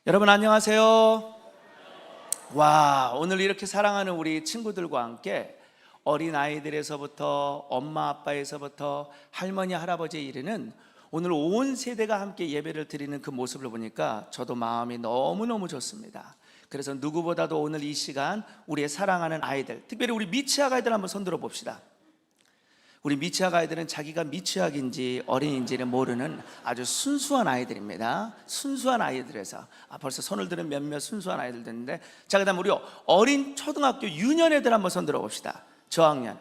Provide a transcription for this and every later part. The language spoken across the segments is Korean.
여러분 안녕하세요. 와, 오늘 이렇게 사랑하는 우리 친구들과 함께 어린아이들에서부터 엄마 아빠에서부터 할머니 할아버지에 이르는 오늘 온 세대가 함께 예배를 드리는 그 모습을 보니까 저도 마음이 너무너무 좋습니다. 그래서 누구보다도 오늘 이 시간 우리의 사랑하는 아이들, 특별히 우리 미취학 아이들 한번 손들어 봅시다. 우리 미취학 아이들은 자기가 미취학인지 어린인지를 모르는 아주 순수한 아이들입니다. 순수한 아이들에서 벌써 손을 드는 몇몇 순수한 아이들 됐는데, 자, 그 다음 우리 어린 초등학교 유년 애들 한번 손 들어봅시다. 저학년,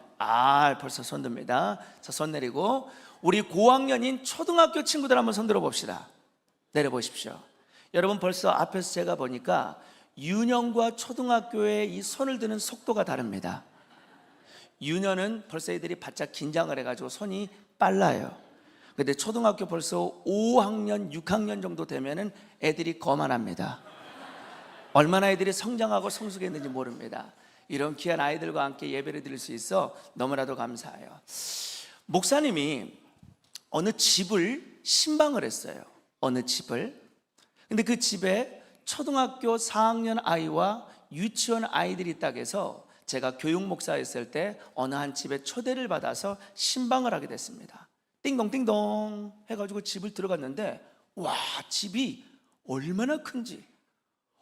벌써 손 듭니다. 자, 손 내리고 우리 고학년인 초등학교 친구들 한번 손 들어봅시다. 내려보십시오. 여러분, 벌써 앞에서 제가 보니까 유년과 초등학교의 이 손을 드는 속도가 다릅니다. 유년은 벌써 애들이 바짝 긴장을 해가지고 손이 빨라요. 근데 초등학교 벌써 5학년, 6학년 정도 되면은 애들이 거만합니다. 얼마나 애들이 성장하고 성숙했는지 모릅니다. 이런 귀한 아이들과 함께 예배를 드릴 수 있어 너무나도 감사해요. 목사님이 어느 집을 신방을 했어요. 어느 집을. 근데 그 집에 초등학교 4학년 아이와 유치원 아이들이 있다고 해서 제가 교육 목사였을 때 어느 한 집에 초대를 받아서 신방을 하게 됐습니다. 띵동띵동 해가지고 집을 들어갔는데, 와, 집이 얼마나 큰지.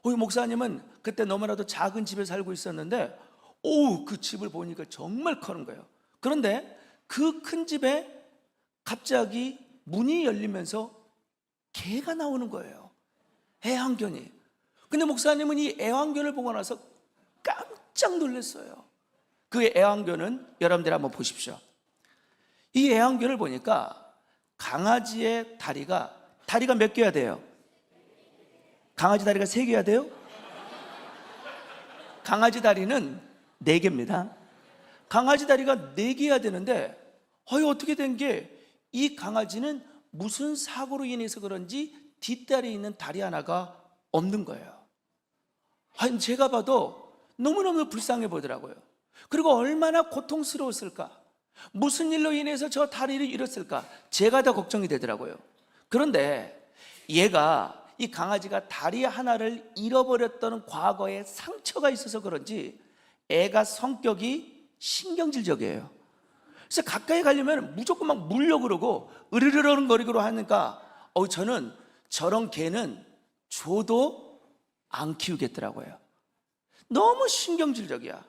목사님은 그때 너무나도 작은 집에 살고 있었는데 그 집을 보니까 정말 커는 거예요. 그런데 그 큰 집에 갑자기 문이 열리면서 개가 나오는 거예요. 애완견이. 근데 목사님은 이 애완견을 보고 나서 깜짝 놀랐어요. 그 애완견은 여러분들 한번 보십시오. 이 애완견을 보니까 강아지의 다리가 몇 개야 돼요? 강아지 다리가 3개야 돼요? 강아지 다리는 4개입니다. 강아지 다리가 4개야 되는데 어떻게 된 게 이 강아지는 무슨 사고로 인해서 그런지 뒷다리에 있는 다리 하나가 없는 거예요. 제가 봐도 너무너무 불쌍해 보이더라고요. 그리고 얼마나 고통스러웠을까, 무슨 일로 인해서 저 다리를 잃었을까, 제가 더 걱정이 되더라고요. 그런데 얘가, 이 강아지가 다리 하나를 잃어버렸던 과거에 상처가 있어서 그런지 애가 성격이 신경질적이에요. 그래서 가까이 가려면 무조건 막 물려고 그러고 으르르렁거리고 하니까 저는 저런 개는 줘도 안 키우겠더라고요. 너무 신경질적이야.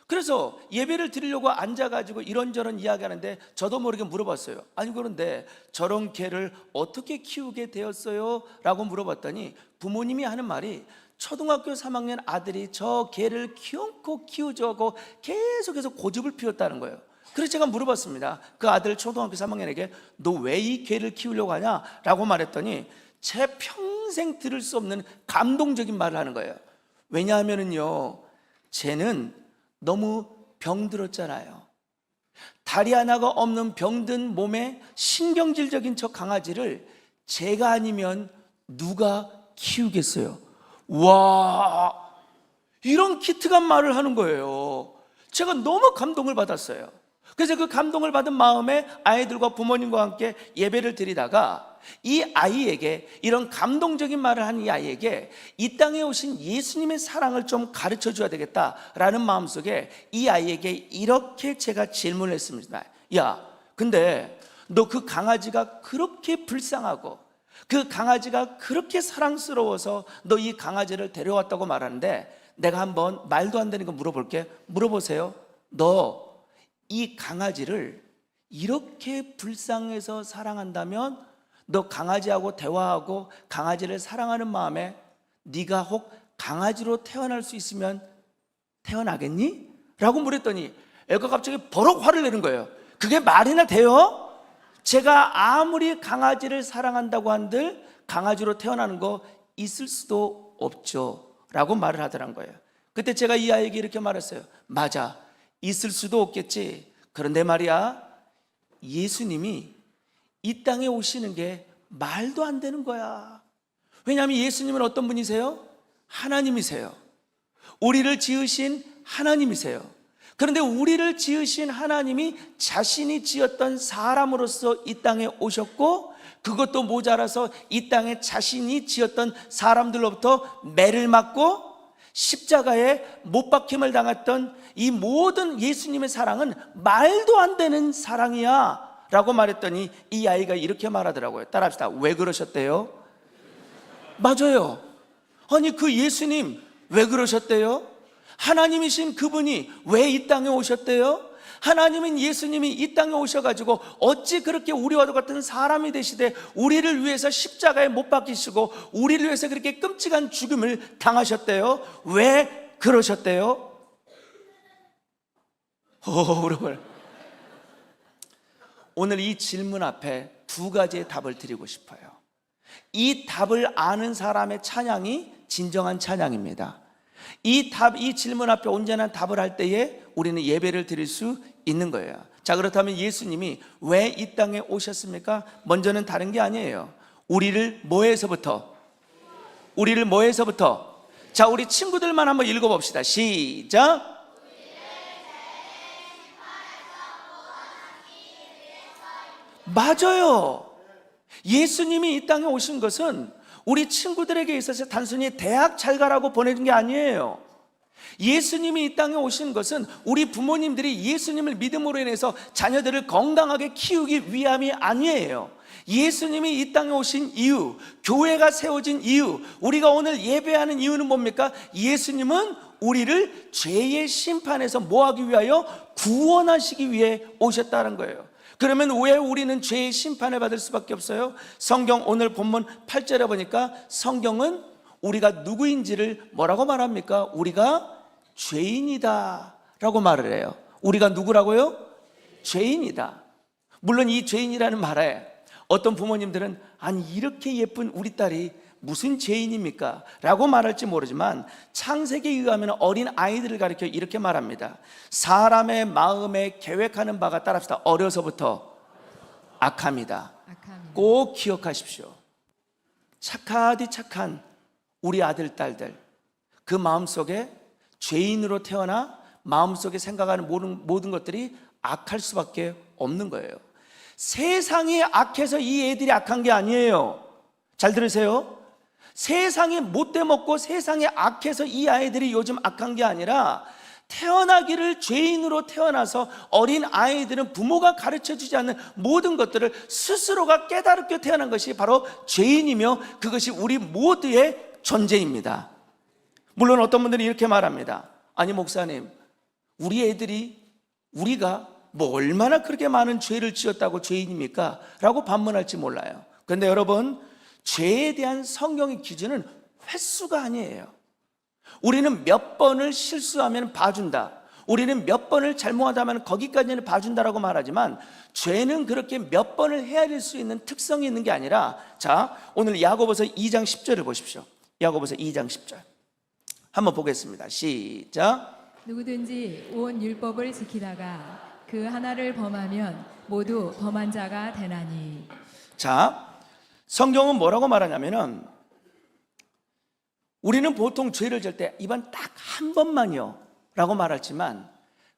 그래서 예배를 드리려고 앉아가지고 이런저런 이야기하는데 저도 모르게 물어봤어요. 아니, 그런데 저런 개를 어떻게 키우게 되었어요? 라고 물어봤더니 부모님이 하는 말이 초등학교 3학년 아들이 저 개를 키우고 키우자고 계속해서 고집을 피웠다는 거예요. 그래서 제가 물어봤습니다. 그 아들 초등학교 3학년에게 너 왜 이 개를 키우려고 하냐? 라고 말했더니 제 평생 들을 수 없는 감동적인 말을 하는 거예요. 왜냐하면요, 쟤는 너무 병들었잖아요. 다리 하나가 없는 병든 몸에 신경질적인 저 강아지를 제가 아니면 누가 키우겠어요? 와, 이런 기특한 말을 하는 거예요. 제가 너무 감동을 받았어요. 그래서 그 감동을 받은 마음에 아이들과 부모님과 함께 예배를 드리다가 이 아이에게, 이런 감동적인 말을 하는 이 아이에게 이 땅에 오신 예수님의 사랑을 좀 가르쳐 줘야 되겠다라는 마음속에 이 아이에게 이렇게 제가 질문을 했습니다. 야, 근데 너 그 강아지가 그렇게 불쌍하고 그 강아지가 그렇게 사랑스러워서 너 이 강아지를 데려왔다고 말하는데 내가 한번 말도 안 되는 거 물어볼게. 물어보세요. 너 이 강아지를 이렇게 불쌍해서 사랑한다면 너 강아지하고 대화하고 강아지를 사랑하는 마음에 네가 혹 강아지로 태어날 수 있으면 태어나겠니? 라고 물었더니 애가 갑자기 버럭 화를 내는 거예요. 그게 말이나 돼요? 제가 아무리 강아지를 사랑한다고 한들 강아지로 태어나는 거 있을 수도 없죠 라고 말을 하더란 거예요. 그때 제가 이 아이에게 이렇게 말했어요. 맞아, 있을 수도 없겠지. 그런데 말이야, 예수님이 이 땅에 오시는 게 말도 안 되는 거야. 왜냐하면 예수님은 어떤 분이세요? 하나님이세요. 우리를 지으신 하나님이세요. 그런데 우리를 지으신 하나님이 자신이 지었던 사람으로서 이 땅에 오셨고 그것도 모자라서 이 땅에 자신이 지었던 사람들로부터 매를 맞고 십자가에 못 박힘을 당했던 이 모든 예수님의 사랑은 말도 안 되는 사랑이야 라고 말했더니 이 아이가 이렇게 말하더라고요. 따라합시다. 왜 그러셨대요? 맞아요. 아니 그 예수님 왜 그러셨대요? 하나님이신 그분이 왜 이 땅에 오셨대요? 하나님인 예수님이 이 땅에 오셔가지고 어찌 그렇게 우리와 같은 사람이 되시되 우리를 위해서 십자가에 못 박히시고 우리를 위해서 그렇게 끔찍한 죽음을 당하셨대요? 왜 그러셨대요? 여러분, 오늘 이 질문 앞에 두 가지의 답을 드리고 싶어요. 이 답을 아는 사람의 찬양이 진정한 찬양입니다. 이 질문 앞에 온전한 답을 할 때에 우리는 예배를 드릴 수 있는 거예요. 자, 그렇다면 예수님이 왜 이 땅에 오셨습니까? 먼저는 다른 게 아니에요. 우리를 뭐에서부터? 자, 우리 친구들만 한번 읽어봅시다. 시작. 맞아요. 예수님이 이 땅에 오신 것은 우리 친구들에게 있어서 단순히 대학 잘 가라고 보내준 게 아니에요. 예수님이 이 땅에 오신 것은 우리 부모님들이 예수님을 믿음으로 인해서 자녀들을 건강하게 키우기 위함이 아니에요. 예수님이 이 땅에 오신 이유, 교회가 세워진 이유, 우리가 오늘 예배하는 이유는 뭡니까? 예수님은 우리를 죄의 심판에서 뭐하기 위하여? 구원하시기 위해 오셨다는 거예요. 그러면 왜 우리는 죄의 심판을 받을 수밖에 없어요? 성경 오늘 본문 8절에 보니까 성경은 우리가 누구인지를 뭐라고 말합니까? 우리가 죄인이다 라고 말을 해요. 우리가 누구라고요? 죄인이다. 물론 이 죄인이라는 말에 어떤 부모님들은 아니 이렇게 예쁜 우리 딸이 무슨 죄인입니까? 라고 말할지 모르지만 창세기에 의하면 어린 아이들을 가리켜 이렇게 말합니다. 사람의 마음에 계획하는 바가 따라합시다. 어려서부터 악합니다. 꼭 기억하십시오. 착하디 착한 우리 아들, 딸들, 그 마음속에 죄인으로 태어나 마음속에 생각하는 모든 것들이 악할 수밖에 없는 거예요. 세상이 악해서 이 애들이 악한 게 아니에요. 잘 들으세요. 세상이 못돼 먹고 세상이 악해서 이 아이들이 요즘 악한 게 아니라 태어나기를 죄인으로 태어나서 어린 아이들은 부모가 가르쳐주지 않는 모든 것들을 스스로가 깨달게 태어난 것이 바로 죄인이며 그것이 우리 모두의 존재입니다. 물론 어떤 분들이 이렇게 말합니다. 아니 목사님, 우리 애들이 우리가 뭐 얼마나 그렇게 많은 죄를 지었다고 죄인입니까? 라고 반문할지 몰라요. 그런데 여러분, 죄에 대한 성경의 기준은 횟수가 아니에요. 우리는 몇 번을 실수하면 봐준다, 우리는 몇 번을 잘못하면 거기까지는 봐준다라고 말하지만 죄는 그렇게 몇 번을 헤아릴 수 있는 특성이 있는 게 아니라, 자, 오늘 야고보서 2장 10절을 보십시오. 야고보서 2장 10절 한번 보겠습니다. 시작. 누구든지 온 율법을 지키다가 그 하나를 범하면 모두 범한 자가 되나니. 자, 성경은 뭐라고 말하냐면은 우리는 보통 죄를 질 때 이번 딱 한 번만요 라고 말하지만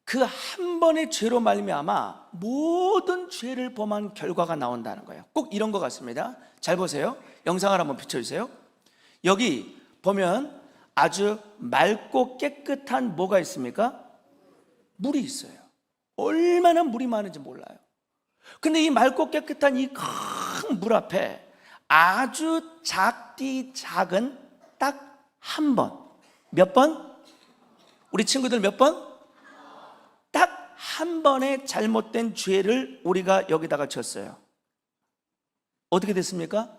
그 한 번의 죄로 말미암아 모든 죄를 범한 결과가 나온다는 거예요. 꼭 이런 것 같습니다. 잘 보세요. 영상을 한번 비춰주세요. 여기 보면 아주 맑고 깨끗한 뭐가 있습니까? 물이 있어요. 얼마나 물이 많은지 몰라요. 근데 이 맑고 깨끗한 이 큰 물 앞에 아주 작디 작은 딱 한 번, 몇 번? 우리 친구들 몇 번? 딱 한 번의 잘못된 죄를 우리가 여기다가 졌어요. 어떻게 됐습니까?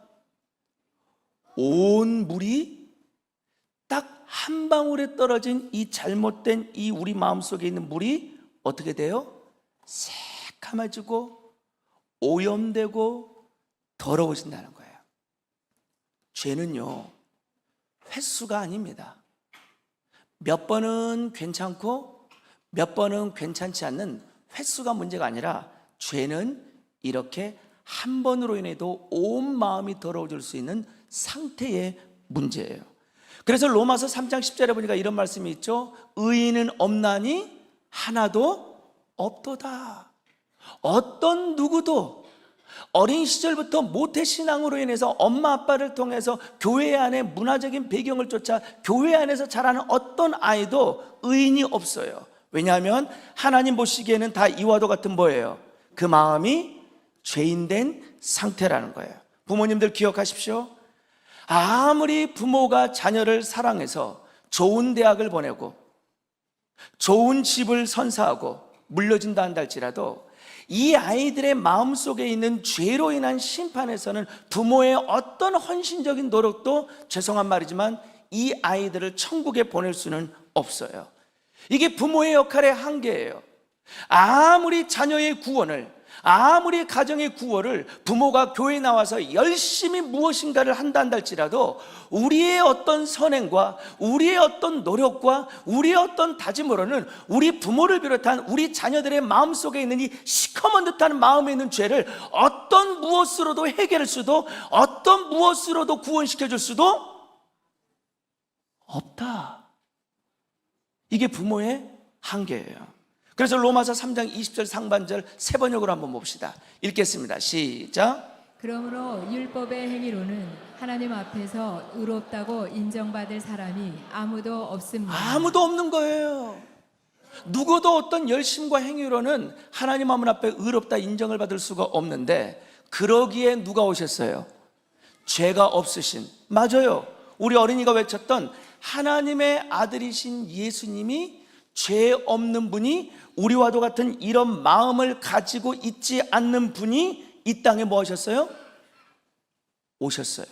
온 물이 딱 한 방울에 떨어진 이 잘못된 이 우리 마음속에 있는 물이 어떻게 돼요? 새카매지고 오염되고 더러워진다는 거예요. 죄는요, 횟수가 아닙니다. 몇 번은 괜찮고 몇 번은 괜찮지 않는 횟수가 문제가 아니라 죄는 이렇게 한 번으로 인해도 온 마음이 더러워질 수 있는 상태의 문제예요. 그래서 로마서 3장 10절에 보니까 이런 말씀이 있죠. 의인은 없나니 하나도 없도다. 어떤 누구도 어린 시절부터 모태신앙으로 인해서 엄마 아빠를 통해서 교회 안에 문화적인 배경을 쫓아 교회 안에서 자라는 어떤 아이도 의인이 없어요. 왜냐하면 하나님 보시기에는 다 이와도 같은 뭐예요? 그 마음이 죄인된 상태라는 거예요. 부모님들 기억하십시오. 아무리 부모가 자녀를 사랑해서 좋은 대학을 보내고 좋은 집을 선사하고 물려준다 한다 할지라도 이 아이들의 마음속에 있는 죄로 인한 심판에서는 부모의 어떤 헌신적인 노력도 죄송한 말이지만 이 아이들을 천국에 보낼 수는 없어요. 이게 부모의 역할의 한계예요. 아무리 자녀의 구원을, 아무리 가정의 구원을 부모가 교회에 나와서 열심히 무엇인가를 한다 할지라도 우리의 어떤 선행과 우리의 어떤 노력과 우리의 어떤 다짐으로는 우리 부모를 비롯한 우리 자녀들의 마음속에 있는 이 시커먼 듯한 마음에 있는 죄를 어떤 무엇으로도 해결할 수도 어떤 무엇으로도 구원시켜 줄 수도 없다. 이게 부모의 한계예요. 그래서 로마서 3장 20절 상반절 세 번역으로 한번 봅시다. 읽겠습니다. 시작. 그러므로 율법의 행위로는 하나님 앞에서 의롭다고 인정받을 사람이 아무도 없습니다. 아무도 없는 거예요. 누구도 어떤 열심과 행위로는 하나님 앞에 의롭다 인정을 받을 수가 없는데, 그러기에 누가 오셨어요? 죄가 없으신, 맞아요, 우리 어린이가 외쳤던 하나님의 아들이신 예수님이 죄 없는 분이, 우리와도 같은 이런 마음을 가지고 있지 않는 분이 이 땅에 뭐 하셨어요? 오셨어요.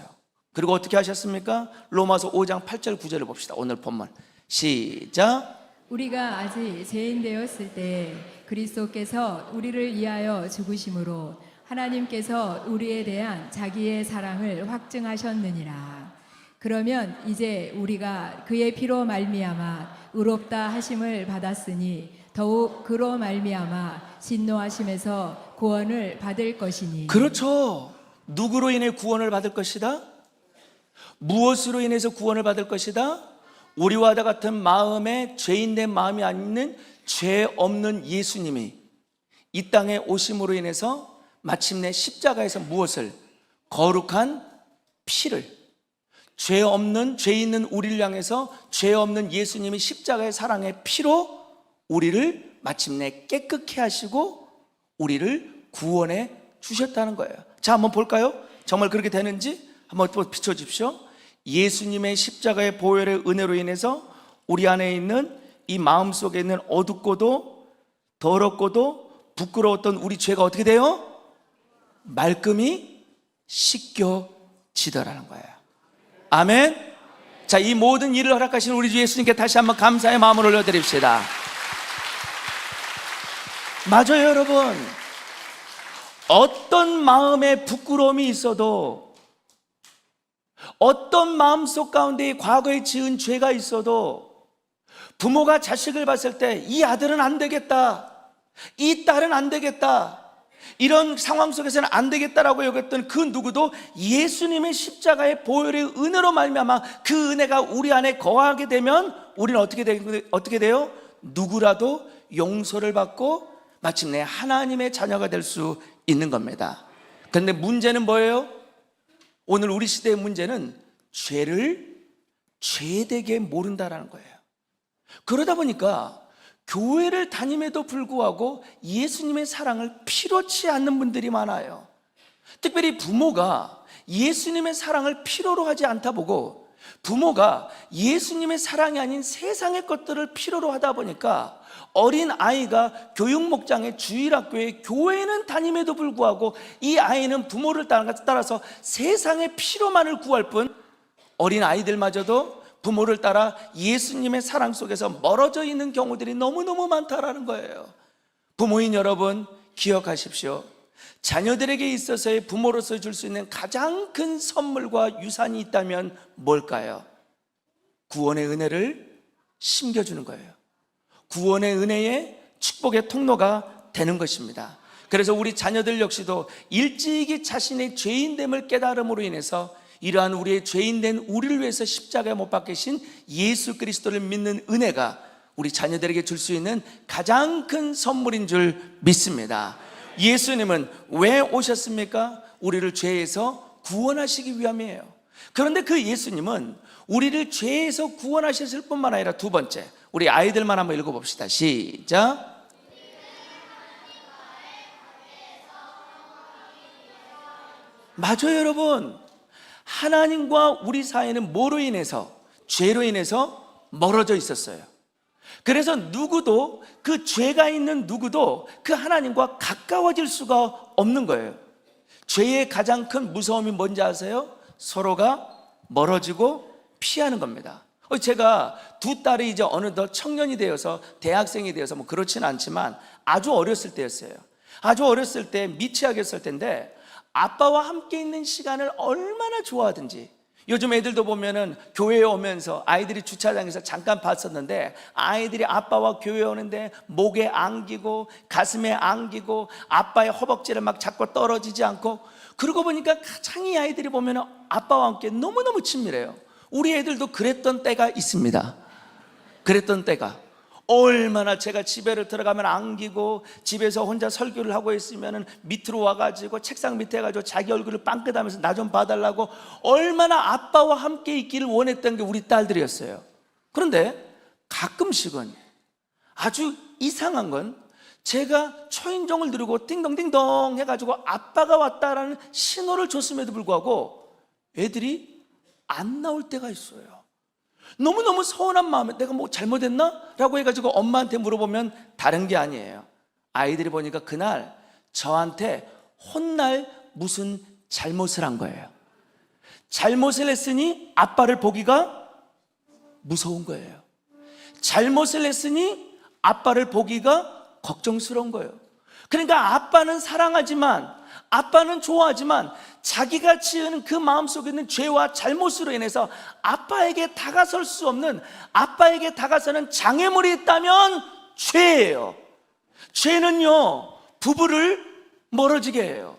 그리고 어떻게 하셨습니까? 로마서 5장 8절 9절을 봅시다. 오늘 본문 시작. 우리가 아직 죄인 되었을 때 그리스도께서 우리를 위하여 죽으심으로 하나님께서 우리에 대한 자기의 사랑을 확증하셨느니라. 그러면 이제 우리가 그의 피로 말미암아 의롭다 하심을 받았으니 더욱 그로 말미암아 진노하심에서 구원을 받을 것이니. 그렇죠. 누구로 인해 구원을 받을 것이다? 무엇으로 인해서 구원을 받을 것이다? 우리와 같은 마음에 죄인된 마음이 아닌 죄 없는 예수님이 이 땅에 오심으로 인해서 마침내 십자가에서 무엇을? 거룩한 피를, 죄 있는 우리를 향해서 죄 없는 예수님이 십자가의 사랑의 피로 우리를 마침내 깨끗게 하시고 우리를 구원해 주셨다는 거예요. 자, 한번 볼까요? 정말 그렇게 되는지 한번 또 비춰주십시오. 예수님의 십자가의 보혈의 은혜로 인해서 우리 안에 있는 이 마음속에 있는 어둡고도 더럽고도 부끄러웠던 우리 죄가 어떻게 돼요? 말끔히 씻겨지더라는 거예요. 아멘. 자, 이 모든 일을 허락하신 우리 주 예수님께 다시 한번 감사의 마음을 올려드립시다. 맞아요, 여러분. 어떤 마음에 부끄러움이 있어도, 어떤 마음속 가운데 과거에 지은 죄가 있어도 부모가 자식을 봤을 때 이 아들은 안 되겠다, 이 딸은 안 되겠다, 이런 상황 속에서는 안 되겠다라고 여겼던 그 누구도 예수님의 십자가의 보혈의 은혜로 말미암아 그 은혜가 우리 안에 거하게 되면 우리는 어떻게 돼요? 누구라도 용서를 받고 마침내 하나님의 자녀가 될 수 있는 겁니다. 그런데 문제는 뭐예요? 오늘 우리 시대의 문제는 죄를 죄되게 모른다라는 거예요. 그러다 보니까 교회를 다님에도 불구하고 예수님의 사랑을 필요치 않는 분들이 많아요. 특별히 부모가 예수님의 사랑을 필요로 하지 않다 보고 부모가 예수님의 사랑이 아닌 세상의 것들을 필요로 하다 보니까 어린 아이가 교육목장에 주일학교에 교회는 다님에도 불구하고 이 아이는 부모를 따라서 세상의 필요만을 구할 뿐 어린 아이들마저도 부모를 따라 예수님의 사랑 속에서 멀어져 있는 경우들이 너무너무 많다라는 거예요. 부모인 여러분, 기억하십시오. 자녀들에게 있어서의 부모로서 줄 수 있는 가장 큰 선물과 유산이 있다면 뭘까요? 구원의 은혜를 심겨주는 거예요. 구원의 은혜의 축복의 통로가 되는 것입니다. 그래서 우리 자녀들 역시도 일찍이 자신의 죄인됨을 깨달음으로 인해서 이러한 우리의 죄인된 우리를 위해서 십자가에 못 박히신 예수 그리스도를 믿는 은혜가 우리 자녀들에게 줄 수 있는 가장 큰 선물인 줄 믿습니다. 예수님은 왜 오셨습니까? 우리를 죄에서 구원하시기 위함이에요. 그런데 그 예수님은 우리를 죄에서 구원하셨을 뿐만 아니라 두 번째, 우리 아이들만 한번 읽어봅시다. 시작. 맞아요, 여러분. 하나님과 우리 사이는 뭐로 인해서? 죄로 인해서 멀어져 있었어요. 그래서 누구도, 그 죄가 있는 누구도 그 하나님과 가까워질 수가 없는 거예요. 죄의 가장 큰 무서움이 뭔지 아세요? 서로가 멀어지고 피하는 겁니다. 제가 두 딸이 이제 어느덧 청년이 되어서 대학생이 되어서 뭐 그렇지는 않지만 아주 어렸을 때였어요. 아주 어렸을 때 미취학이었을 텐데 아빠와 함께 있는 시간을 얼마나 좋아하든지. 요즘 애들도 보면은 교회에 오면서 아이들이 주차장에서 잠깐 봤었는데 아이들이 아빠와 교회에 오는데 목에 안기고 가슴에 안기고 아빠의 허벅지를 막 잡고 떨어지지 않고, 그러고 보니까 가장 이 아이들이 보면은 아빠와 함께 너무너무 친밀해요. 우리 애들도 그랬던 때가 있습니다. 그랬던 때가. 얼마나 제가 집에를 들어가면 안기고 집에서 혼자 설교를 하고 있으면 밑으로 와가지고 책상 밑에 가지고 자기 얼굴을 빵긋하면서 나 좀 봐달라고 얼마나 아빠와 함께 있기를 원했던 게 우리 딸들이었어요. 그런데 가끔씩은 아주 이상한 건 제가 초인종을 누르고 띵동띵동 해가지고 아빠가 왔다라는 신호를 줬음에도 불구하고 애들이 안 나올 때가 있어요. 너무너무 서운한 마음에 내가 뭐 잘못했나? 라고 해가지고 엄마한테 물어보면 다른 게 아니에요. 아이들이 보니까 그날 저한테 혼날 무슨 잘못을 한 거예요. 잘못을 했으니 아빠를 보기가 무서운 거예요. 잘못을 했으니 아빠를 보기가 걱정스러운 거예요. 그러니까 아빠는 사랑하지만, 아빠는 좋아하지만 자기가 지은 그 마음속에 있는 죄와 잘못으로 인해서 아빠에게 다가설 수 없는, 아빠에게 다가서는 장애물이 있다면 죄예요. 죄는요 부부를 멀어지게 해요.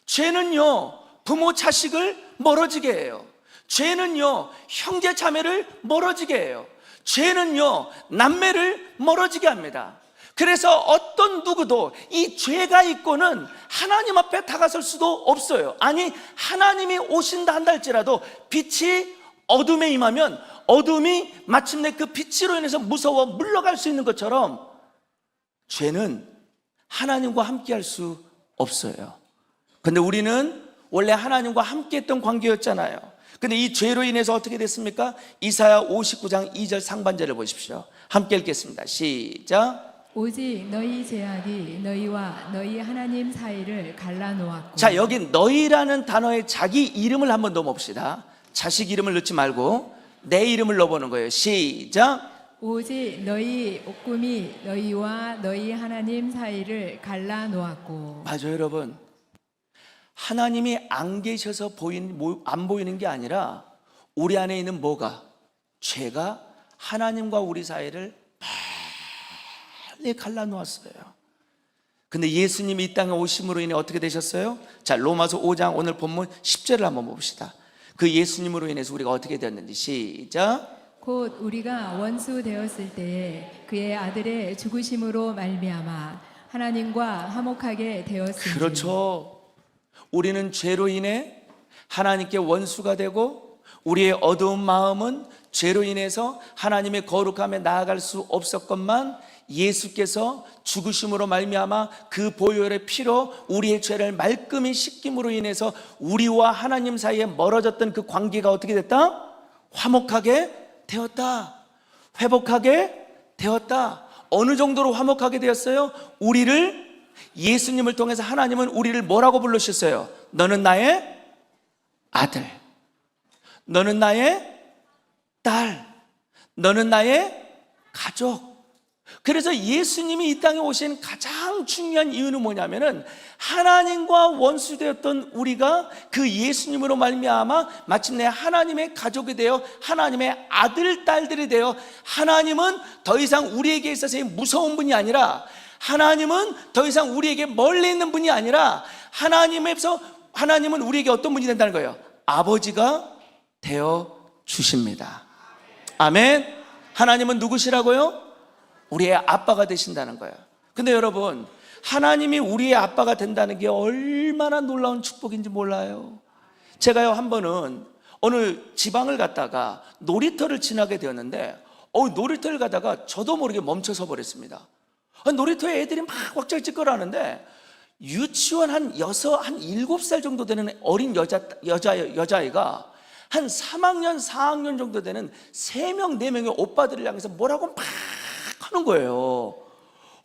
죄는요 부모 자식을 멀어지게 해요. 죄는요 형제 자매를 멀어지게 해요. 죄는요 남매를 멀어지게 합니다. 그래서 어떤 누구도 이 죄가 있고는 하나님 앞에 다가설 수도 없어요. 아니, 하나님이 오신다 한다 할지라도 빛이 어둠에 임하면 어둠이 마침내 그 빛으로 인해서 무서워 물러갈 수 있는 것처럼 죄는 하나님과 함께 할 수 없어요. 근데 우리는 원래 하나님과 함께 했던 관계였잖아요. 근데 이 죄로 인해서 어떻게 됐습니까? 이사야 59장 2절 상반절을 보십시오. 함께 읽겠습니다. 시작. 오직 너희 죄악이 너희와 너희 하나님 사이를 갈라놓았고. 자, 여기 너희라는 단어에 자기 이름을 한번 넣어봅시다. 자식 이름을 넣지 말고 내 이름을 넣어보는 거예요. 시작. 오직 너희 옥금이 너희와 너희 하나님 사이를 갈라놓았고. 맞아요, 여러분. 하나님이 안 계셔서 안 보이는 게 아니라 우리 안에 있는 뭐가? 죄가 하나님과 우리 사이를 빨리 갈라놓았어요. 근데 예수님이 이 땅에 오심으로 인해 어떻게 되셨어요? 자, 로마서 5장 오늘 본문 10절을 한번 봅시다. 그 예수님으로 인해서 우리가 어떻게 되었는지. 시작. 곧 우리가 원수 되었을 때에 그의 아들의 죽으심으로 말미암아 하나님과 화목하게 되었으니. 그렇죠. 우리는 죄로 인해 하나님께 원수가 되고 우리의 어두운 마음은 죄로 인해서 하나님의 거룩함에 나아갈 수 없었건만 예수께서 죽으심으로 말미암아 그 보혈의 피로 우리의 죄를 말끔히 씻김으로 인해서 우리와 하나님 사이에 멀어졌던 그 관계가 어떻게 됐다? 화목하게 되었다. 회복하게 되었다. 어느 정도로 화목하게 되었어요? 우리를, 예수님을 통해서 하나님은 우리를 뭐라고 부르셨어요? 너는 나의 아들, 너는 나의 딸, 너는 나의 가족. 그래서 예수님이 이 땅에 오신 가장 중요한 이유는 뭐냐면은 하나님과 원수되었던 우리가 그 예수님으로 말미암아 마침내 하나님의 가족이 되어 하나님의 아들, 딸들이 되어 하나님은 더 이상 우리에게 있어서의 무서운 분이 아니라, 하나님은 더 이상 우리에게 멀리 있는 분이 아니라 하나님은 우리에게 어떤 분이 된다는 거예요? 아버지가 되어 주십니다. 아멘. 하나님은 누구시라고요? 우리의 아빠가 되신다는 거예요. 근데 여러분, 하나님이 우리의 아빠가 된다는 게 얼마나 놀라운 축복인지 몰라요. 제가요, 한 번은 어느 지방을 갔다가 놀이터를 지나게 되었는데 놀이터를 가다가 저도 모르게 멈춰서 버렸습니다. 놀이터에 애들이 막 왁자지껄 유치원 한 7살 정도 되는 어린 여자아이가 한 3학년, 4학년 정도 되는 3명, 4명의 오빠들을 향해서 뭐라고 막 하는 거예요.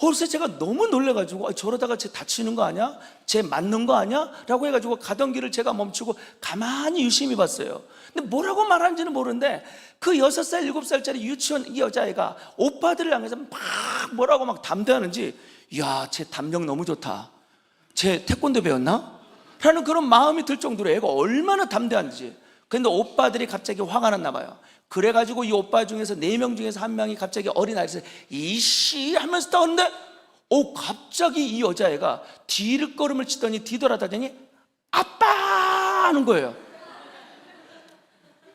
그래서 제가 너무 놀래가지고 저러다가 쟤 다치는 거 아니야? 쟤 맞는 거 아니야? 라고 해가지고 가던 길을 제가 멈추고 가만히 유심히 봤어요. 근데 뭐라고 말하는지는 모르는데 그 6살, 7살짜리 유치원 이 여자애가 오빠들을 향해서 막 뭐라고 막 담대하는지, 이야, 쟤 담력 너무 좋다, 쟤 태권도 배웠나? 라는 그런 마음이 들 정도로 애가 얼마나 담대한지. 근데 오빠들이 갑자기 화가 났나 봐요. 그래가지고 이 오빠 중에서 4명 중에서 한 명이 갑자기 어린아이에서 이씨 하면서 떠오는데 갑자기 이 여자애가 뒤를 걸음을 치더니 뒤돌아다더니 아빠 하는 거예요.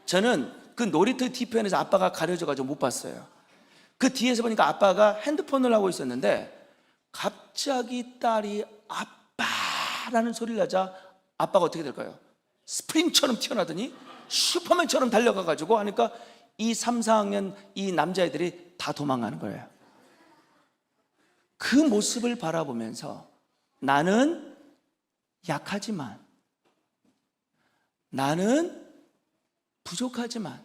저는 그 놀이터 뒤편에서 아빠가 가려져가지고 못 봤어요. 그 뒤에서 보니까 아빠가 핸드폰을 하고 있었는데 갑자기 딸이 아빠라는 소리를 하자 아빠가 어떻게 될까요? 스프링처럼 튀어나더니 슈퍼맨처럼 달려가가지고 하니까 이 3, 4학년 이 남자애들이 다 도망가는 거예요. 그 모습을 바라보면서 나는 약하지만, 나는 부족하지만,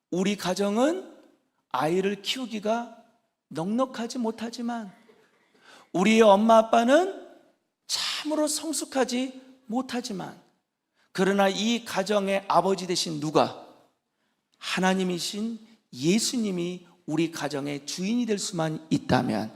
우리 가정은 아이를 키우기가 넉넉하지 못하지만, 우리의 엄마 아빠는 참으로 성숙하지 못하지만, 그러나 이 가정의 아버지 되신 누가? 하나님이신 예수님이 우리 가정의 주인이 될 수만 있다면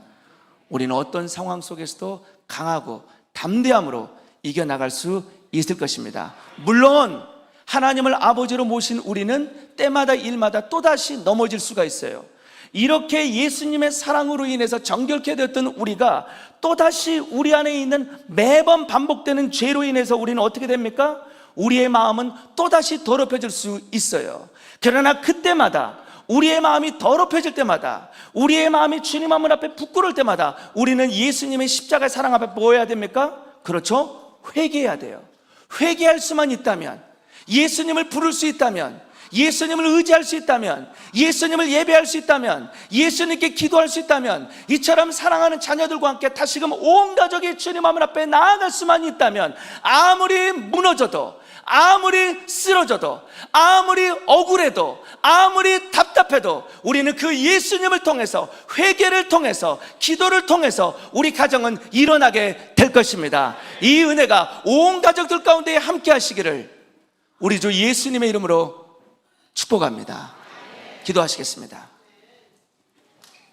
우리는 어떤 상황 속에서도 강하고 담대함으로 이겨나갈 수 있을 것입니다. 물론 하나님을 아버지로 모신 우리는 때마다 일마다 또다시 넘어질 수가 있어요. 이렇게 예수님의 사랑으로 인해서 정결케 되었던 우리가 또다시 우리 안에 있는 매번 반복되는 죄로 인해서 우리는 어떻게 됩니까? 우리의 마음은 또다시 더럽혀질 수 있어요. 그러나 그때마다, 우리의 마음이 더럽혀질 때마다, 우리의 마음이 주님 문 앞에 부끄러울 때마다 우리는 예수님의 십자가의 사랑 앞에 뭐 해야 됩니까? 그렇죠? 회개해야 돼요. 회개할 수만 있다면, 예수님을 부를 수 있다면, 예수님을 의지할 수 있다면, 예수님을 예배할 수 있다면, 예수님께 기도할 수 있다면, 이처럼 사랑하는 자녀들과 함께 다시금 온 가족이 주님 앞에 나아갈 수만 있다면, 아무리 무너져도, 아무리 쓰러져도, 아무리 억울해도, 아무리 답답해도 우리는 그 예수님을 통해서, 회개를 통해서, 기도를 통해서 우리 가정은 일어나게 될 것입니다. 이 은혜가 온 가족들 가운데 함께 하시기를 우리 주 예수님의 이름으로 축복합니다. 기도하시겠습니다.